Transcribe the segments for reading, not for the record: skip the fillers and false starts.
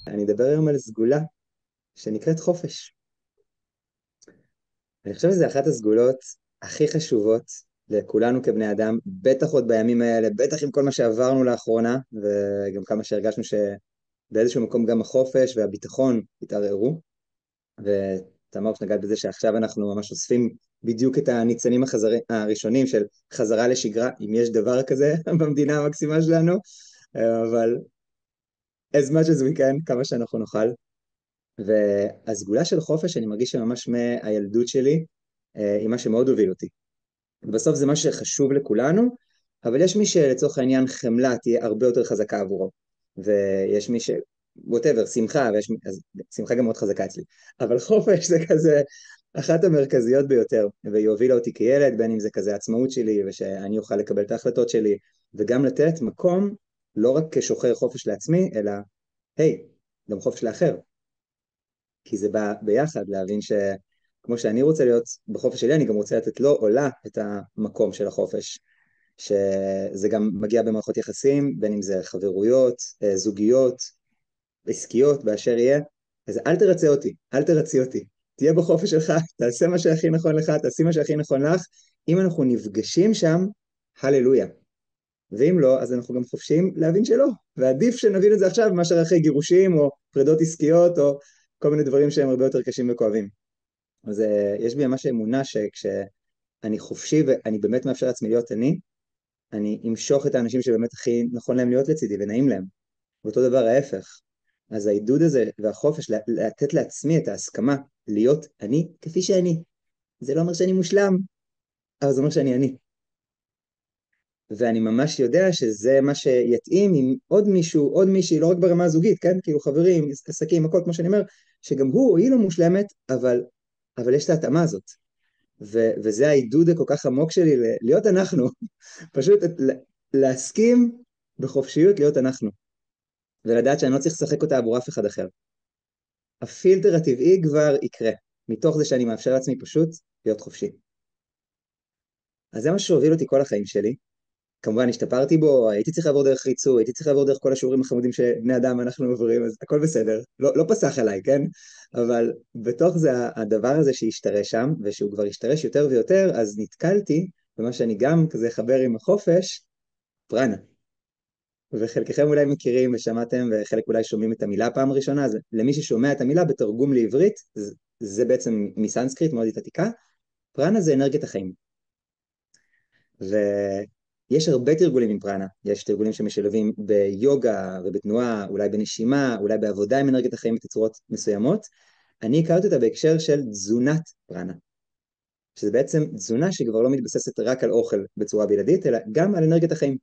אני אדבר היום על סגולה שנקראת חופש. אני חושב שזו אחת הסגולות הכי חשובות לכולנו כבני אדם, בטח עוד בימים האלה, בטח עם כל מה שעברנו לאחרונה, וגם כמה שהרגשנו שבאיזשהו מקום גם החופש והביטחון התערערו, ותמר שנגעת בזה שעכשיו אנחנו ממש אוספים בדיוק את הניצנים הראשונים של חזרה לשגרה, אם יש דבר כזה במדינה המקסימה שלנו, אבל as much as we can, כמה שאנחנו נוכל. והסגולה של חופש, אני מרגיש שממש מהילדות שלי, היא מה שמאוד הוביל אותי. בסוף זה מה שחשוב לכולנו, אבל יש מי שלצורך העניין חמלה תהיה הרבה יותר חזקה עבורו. ויש מי whatever, שמחה, אז שמחה גם מאוד חזקה אצלי. אבל חופש זה כזה אחת המרכזיות ביותר, והיא הובילה אותי כילד, בין אם זה כזה עצמאות שלי, ושאני אוכל לקבל את ההחלטות שלי, וגם לתת מקום, לא רק כשוחר חופש לעצמי, אלא, היי, גם חופש לאחר. כי זה בא ביחד להבין שכמו שאני רוצה להיות בחופש שלי, אני גם רוצה לתת לו או לה את המקום של החופש, שזה גם מגיע במערכות יחסים, בין אם זה חברויות, זוגיות, עסקיות, באשר יהיה. אז אל תרצה אותי, אל תרצי אותי, תהיה בחופש שלך, תעשה מה שהכי נכון לך, תעשי מה שהכי נכון לך. אם אנחנו נפגשים שם, הללויה. ואם לא, אז אנחנו גם חופשיים להבין שלא, ועדיף שנבין את זה עכשיו מאשר אחרי גירושים או פרידות עסקיות או כל מיני דברים שהם הרבה יותר קשים וכואבים. אז יש בי ממש אמונה שכשאני חופשי ואני באמת מאפשר לעצמי להיות אני אמשוך את האנשים שבאמת הכי נכון להם להיות לצידי ונעים להם. ואותו דבר ההפך. אז העידוד הזה והחופש לתת לעצמי את ההסכמה להיות אני כפי שאני. זה לא אומר שאני מושלם, אבל זה אומר שאני אני. ואני ממש יודע שזה מה שיתאים עם עוד מישהו, עוד מישהי, לא רק ברמה הזוגית, כן? כאילו חברים, עסקים, הכל כמו שאני אומר, שגם הוא או היא לא מושלמת, אבל יש את ההתאמה הזאת. וזה העידוד הכל כך עמוק שלי להיות אנחנו, פשוט להסכים בחופשיות להיות אנחנו, ולדעת שאני לא צריך לשחק אותה עבור אף אחד אחר. הפילטר הטבעי כבר יקרה, מתוך זה שאני מאפשר לעצמי פשוט להיות חופשי. אז זה מה שהוביל אותי כל החיים שלי, כמובן השתפרתי בו, הייתי צריך לעבור דרך ריצוי, הייתי צריך לעבור דרך כל השיעורים החמודים שבני אדם אנחנו עוברים, אז הכל בסדר, לא פסח עליי, כן? אבל בתוך זה הדבר הזה שהשתרש שם, ושהוא כבר השתרש יותר ויותר, אז נתקלתי במה שאני גם כזה חבר עם החופש, פרנה. וחלקכם אולי מכירים ושמעתם, וחלק אולי שומעים את המילה פעם ראשונה, אז למי ששומע את המילה בתרגום לעברית, זה בעצם מסנסקריט מאוד עתיקה, פרנה זה אנרגיית החיים. ויש הרבה תרגולים עם פרנה, יש תרגולים שמשלבים ביוגה ובתנועה, אולי בנשימה, אולי בעבודה עם אנרגיית החיים בתצורות מסוימות. אני הכרתי אותה בהקשר של תזונת פרנה, שזה בעצם תזונה שכבר לא מתבססת רק על אוכל בצורה בלעדית, אלא גם על אנרגיית החיים.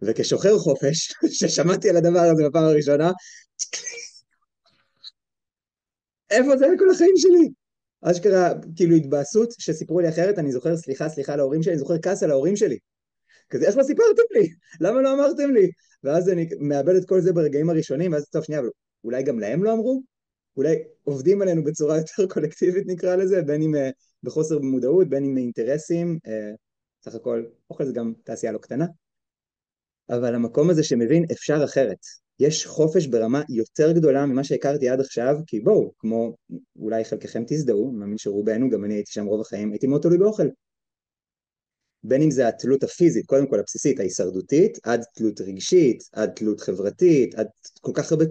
וכשוחר חופש, ששמעתי על הדבר הזה בפעם הראשונה, איפה זה כל החיים שלי? אשכרה, כאילו התבאסות שסיפרו לי אחרת, אני זוכר סליחה להורים שלי, אני זוכר כעס על ההורים שלי. כזה, איך לא סיפרתם לי? למה לא אמרתם לי? ואז אני מאבד את כל זה ברגעים הראשונים, ואז טוב, שנייה, אבל אולי גם להם לא אמרו? אולי עובדים עלינו בצורה יותר קולקטיבית נקרא לזה, בין אם בחוסר במודעות, בין אם מאינטרסים, סך הכל, אוכל זה גם תעשייה לא קטנה, אבל המקום הזה שמבין אפשר אחרת. יש חופש ברמה יותר גדולה ממה שהכרתי עד עכשיו, כי בואו, כמו אולי חלקכם תזדהו, מאמין שרובנו, גם אני הייתי שם רוב החיים, הייתי מאוד תלוי באוכל. בין אם זה התלות הפיזית, קודם כל הבסיסית, ההישרדותית, עד תלות רגשית, עד תלות חברתית, עד כל כך הרבה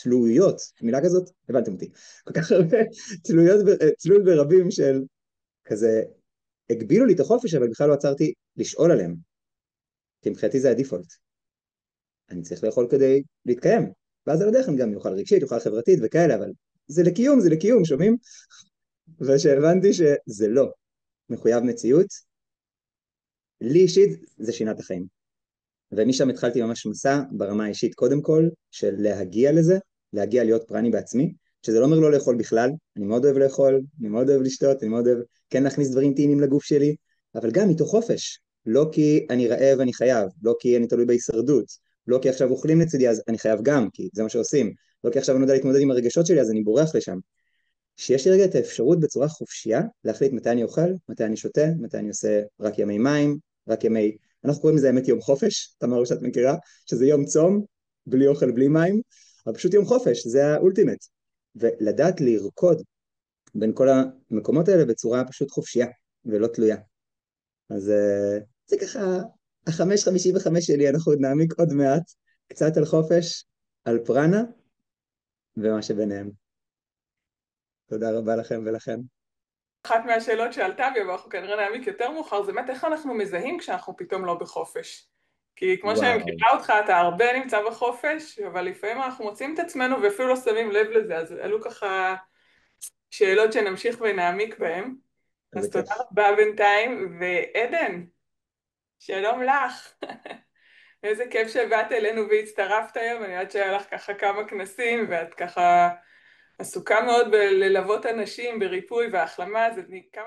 תלויות, מילה כזאת? הבנתם אותי. כל כך הרבה תלות ברבים של כזה, הגבילו לי את החופש, אבל בכלל לא עצרתי לשאול עליהם, כי מבחינתי זה הדיפולט. אני צריך לאכול כדי להתקיים, ואז על הדרך אני גם יוכל רגשית, יוכל חברתית וכאלה, אבל זה לקיום, שומעים? ושהבנתי שזה לא מחויב מציאות, לי אישית זה שינת החיים. ומשם התחלתי ממש מסע ברמה האישית קודם כל, של להגיע לזה, להגיע להיות פרני בעצמי, שזה לא אומר לא לאכול בכלל, אני מאוד אוהב לאכול, אני מאוד אוהב לשתות, אני מאוד אוהב כן להכניס דברים טעימים לגוף שלי, אבל גם מתוך חופש, לא כי אני רעב אני חייב, לא כי אני תלוי בהישרדות, לא כי עכשיו אוכלים לצידי אז אני חייב גם, כי זה מה שעושים, לא כי עכשיו אני יודע להתמודד עם הרגשות שלי אז אני בורח לשם. שיש לי רגע את האפשרות בצורה חופשייה להחליט מתי אני אוכל, מתי אני שותה, מתי אני עושה רק ימי מים, רק ימי, אנחנו קוראים לזה האמת יום חופש, תמר שאת מכירה, שזה יום צום, בלי אוכל, בלי מים, אבל פשוט יום חופש, זה האולטימט. ולדעת לרקוד בין כל המקומות האלה בצורה פשוט חופשייה ולא תלויה. אז זה ככה, ה-5:55 שלי, אנחנו עוד נעמיק עוד מעט, קצת על חופש, על פרנה ומה שביניהם. תודה רבה לכם ולכם. אחת מהשאלות שעלתה בי, אבל אנחנו כנראה נעמיק יותר מאוחר, זה באמת איך אנחנו מזהים כשאנחנו פתאום לא בחופש. כי כמו שאני וואו, מכירה אותך, אתה הרבה נמצא בחופש, אבל לפעמים אנחנו מוצאים את עצמנו ואפילו לא שמים לב לזה, אז אלו ככה שאלות שנמשיך ונעמיק בהן. איזה אז תודה כיף. רבה בינתיים, ועדן, שלום לך. איזה כיף שבאת אלינו והצטרפת היום, אני יודעת שהיה לך ככה כמה כנסים, ואת ככה עסוקה מאוד בללוות אנשים בריפוי והחלמה, אז אני כמה